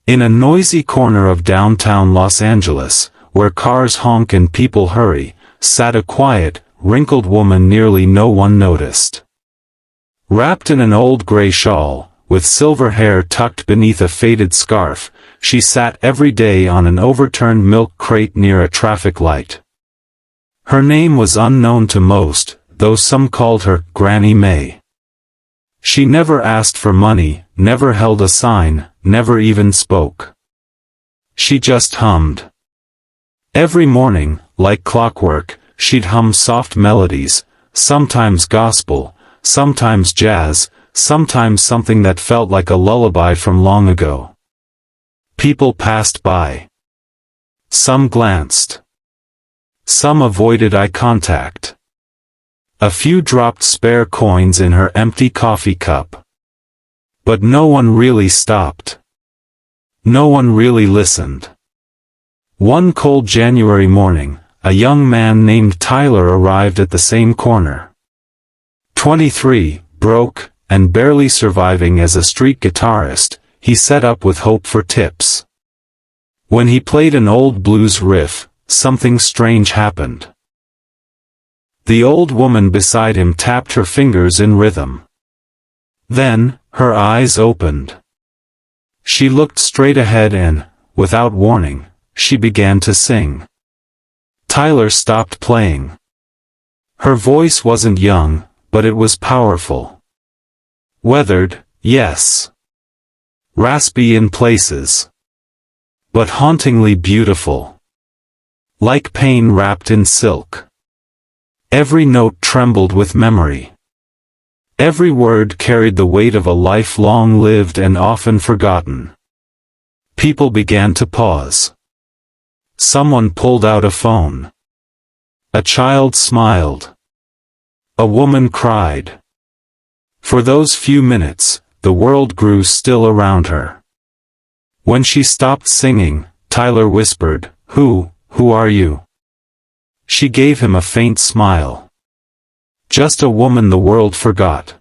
In a noisy corner of downtown Los Angeles, where cars honk and people hurry, sat a quiet, wrinkled woman nearly no one noticed. Wrapped in an old gray shawl, with silver hair tucked beneath a faded scarf, she sat every day on an overturned milk crate near a traffic light. Her name was unknown to most, though some called her Granny May. She never asked for money, never held a sign, never even spoke. She just hummed. Every morning, like clockwork, she'd hum soft melodies, sometimes gospel, sometimes jazz, sometimes something that felt like a lullaby from long ago. People passed by. Some glanced. Some avoided eye contact. A few dropped spare coins in her empty coffee cup. But no one really stopped. No one really listened. One cold January morning, a young man named Tyler arrived at the same corner. 23, broke, and barely surviving as a street guitarist, he set up with hope for tips. When he played an old blues riff, something strange happened. The old woman beside him tapped her fingers in rhythm. Then, her eyes opened. She looked straight ahead and, without warning, she began to sing. Tyler stopped playing. Her voice wasn't young, but it was powerful. Weathered, yes. Raspy in places. But hauntingly beautiful. Like pain wrapped in silk. Every note trembled with memory. Every word carried the weight of a life long lived and often forgotten. People began to pause. Someone pulled out a phone. A child smiled. A woman cried. For those few minutes, the world grew still around her. When she stopped singing, Tyler whispered, who are you?" She gave him a faint smile. Just a woman the world forgot.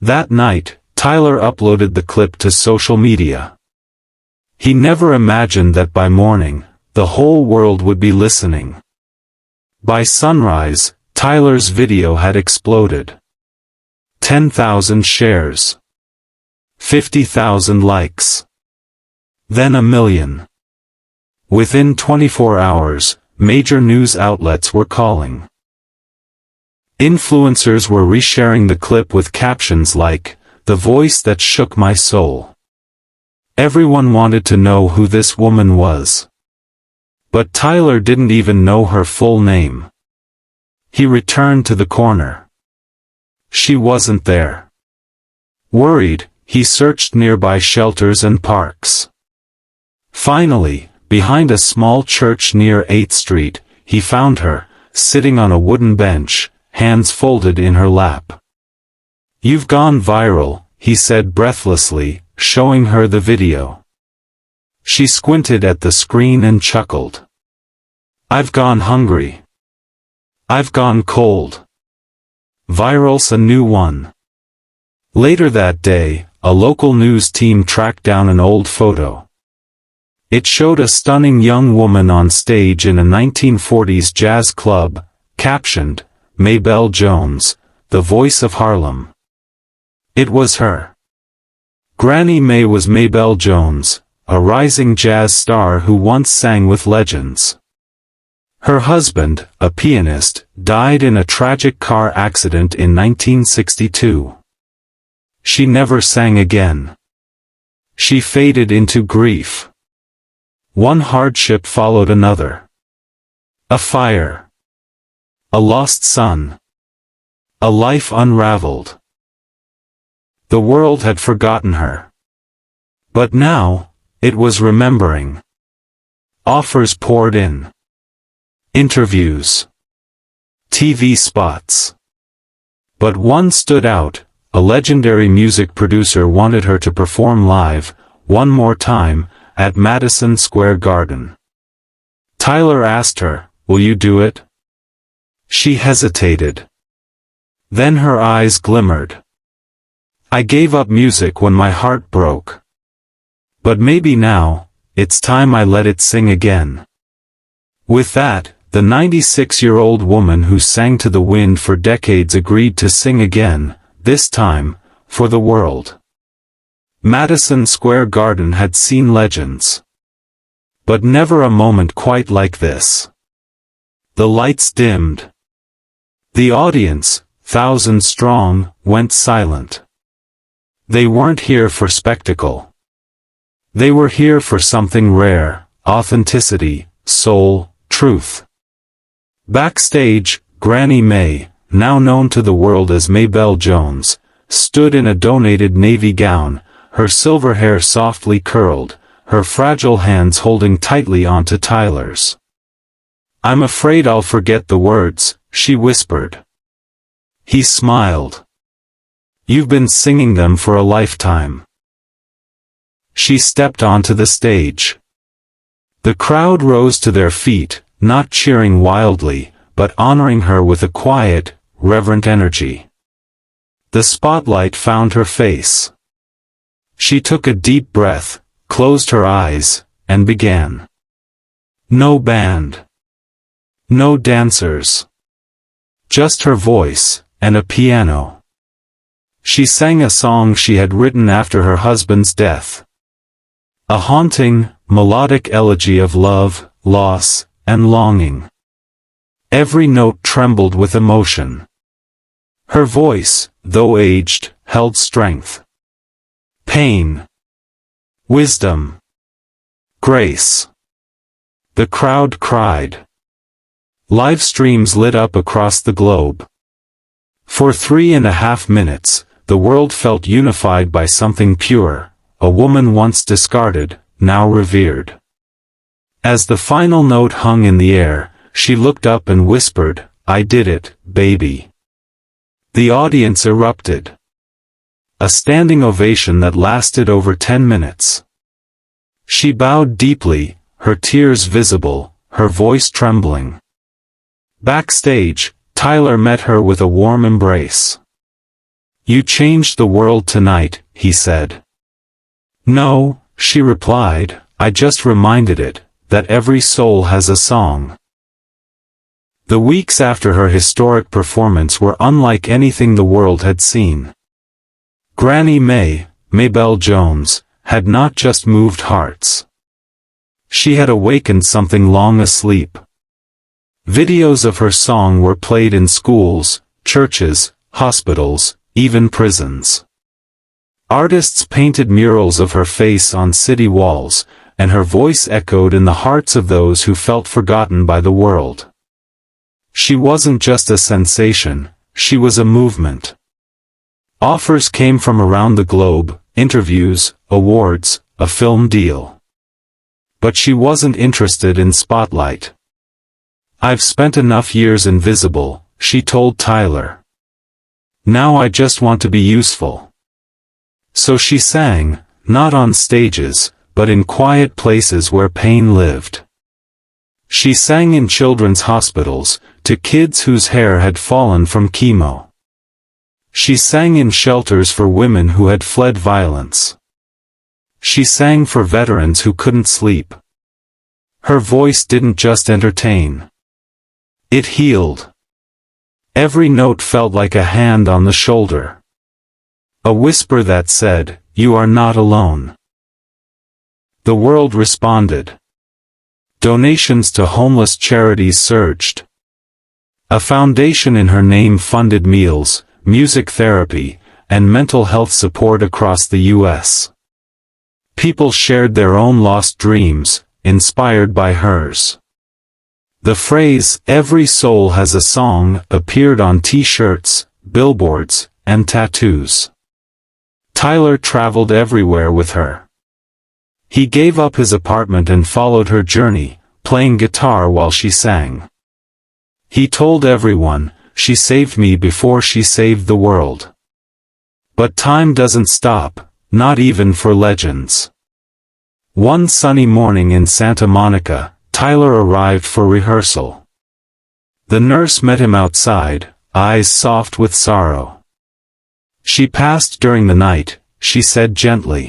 That night, Tyler uploaded the clip to social media. He never imagined that by morning, the whole world would be listening. By sunrise, Tyler's video had exploded. 10,000 shares. 50,000 likes. Then 1 million. Within 24 hours, major news outlets were calling. Influencers were resharing the clip with captions like, "The voice that shook my soul." Everyone wanted to know who this woman was. But Tyler didn't even know her full name. He returned to the corner. She wasn't there. Worried, he searched nearby shelters and parks. Finally, behind a small church near 8th Street, he found her, sitting on a wooden bench, hands folded in her lap. "You've gone viral," he said breathlessly, showing her the video. She squinted at the screen and chuckled. "I've gone hungry. I've gone cold. Viral's a new one." Later that day, a local news team tracked down an old photo. It showed a stunning young woman on stage in a 1940s jazz club, captioned, "Maybelle Jones, the voice of Harlem." It was her. Granny May was Maybelle Jones, a rising jazz star who once sang with legends. Her husband, a pianist, died in a tragic car accident in 1962. She never sang again. She faded into grief. One hardship followed another. A fire. A lost son. A life unraveled. The world had forgotten her. But now, it was remembering. Offers poured in. Interviews. TV spots. But one stood out. A legendary music producer wanted her to perform live, one more time, at Madison Square Garden. Tyler asked her, "Will you do it?" She hesitated. Then her eyes glimmered. "I gave up music when my heart broke. But maybe now, it's time I let it sing again." With that, the 96-year-old woman who sang to the wind for decades agreed to sing again, this time, for the world. Madison Square Garden had seen legends. But never a moment quite like this. The lights dimmed. The audience, thousands strong, went silent. They weren't here for spectacle. They were here for something rare: authenticity, soul, truth. Backstage, Granny May, now known to the world as Maybelle Jones, stood in a donated navy gown, her silver hair softly curled, her fragile hands holding tightly onto Tyler's. "I'm afraid I'll forget the words," she whispered. He smiled. "You've been singing them for a lifetime." She stepped onto the stage. The crowd rose to their feet, not cheering wildly, but honoring her with a quiet, reverent energy. The spotlight found her face. She took a deep breath, closed her eyes, and began. No band. No dancers. Just her voice, and a piano. She sang a song she had written after her husband's death. A haunting, melodic elegy of love, loss, and longing. Every note trembled with emotion. Her voice, though aged, held strength. Pain. Wisdom. Grace. The crowd cried. Live streams lit up across the globe. For 3.5 minutes, the world felt unified by something pure, a woman once discarded, now revered. As the final note hung in the air, she looked up and whispered, "I did it, baby." The audience erupted. A standing ovation that lasted over 10 minutes. She bowed deeply, her tears visible, her voice trembling. Backstage, Tyler met her with a warm embrace. "You changed the world tonight," he said. "No," she replied, "I just reminded it, that every soul has a song." The weeks after her historic performance were unlike anything the world had seen. Granny May, Maybelle Jones, had not just moved hearts. She had awakened something long asleep. Videos of her song were played in schools, churches, hospitals, even prisons. Artists painted murals of her face on city walls, and her voice echoed in the hearts of those who felt forgotten by the world. She wasn't just a sensation, she was a movement. Offers came from around the globe, interviews, awards, a film deal. But she wasn't interested in spotlight. "I've spent enough years invisible," she told Tyler. "Now I just want to be useful." So she sang, not on stages, but in quiet places where pain lived. She sang in children's hospitals, to kids whose hair had fallen from chemo. She sang in shelters for women who had fled violence. She sang for veterans who couldn't sleep. Her voice didn't just entertain. It healed. Every note felt like a hand on the shoulder. A whisper that said, "You are not alone." The world responded. Donations to homeless charities surged. A foundation in her name funded meals, music therapy, and mental health support across the U.S. People shared their own lost dreams, inspired by hers. The phrase, "Every soul has a song," appeared on t-shirts, billboards, and tattoos. Tyler traveled everywhere with her. He gave up his apartment and followed her journey, playing guitar while she sang. He told everyone, "She saved me before she saved the world." But time doesn't stop, not even for legends. One sunny morning in Santa Monica, Tyler arrived for rehearsal. The nurse met him outside, eyes soft with sorrow. "She passed during the night," she said gently.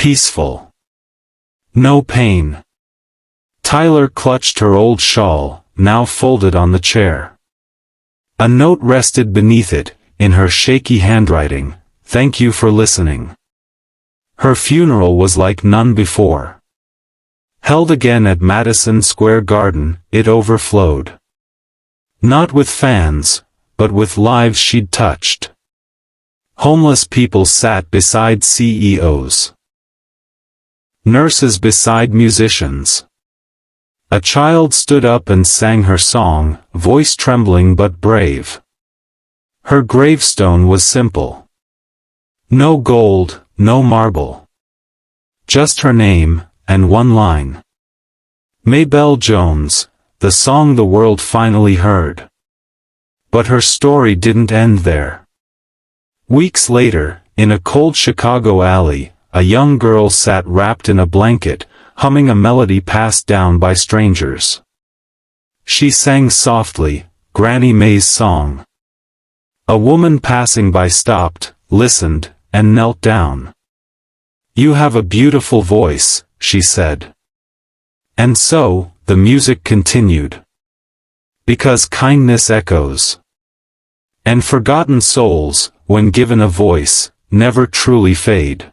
Peaceful. No pain. Tyler clutched her old shawl, now folded on the chair. A note rested beneath it, in her shaky handwriting, "Thank you for listening." Her funeral was like none before. Held again at Madison Square Garden, it overflowed. Not with fans, but with lives she'd touched. Homeless people sat beside CEOs. Nurses beside musicians. A child stood up and sang her song, voice trembling but brave. Her gravestone was simple. No gold, no marble. Just her name, and one line. Maybelle Jones, the song the world finally heard. But her story didn't end there. Weeks later, in a cold Chicago alley, a young girl sat wrapped in a blanket, humming a melody passed down by strangers. She sang softly, Granny May's song. A woman passing by stopped, listened, and knelt down. "You have a beautiful voice," she said. And so, the music continued. Because kindness echoes. And forgotten souls, when given a voice, never truly fade.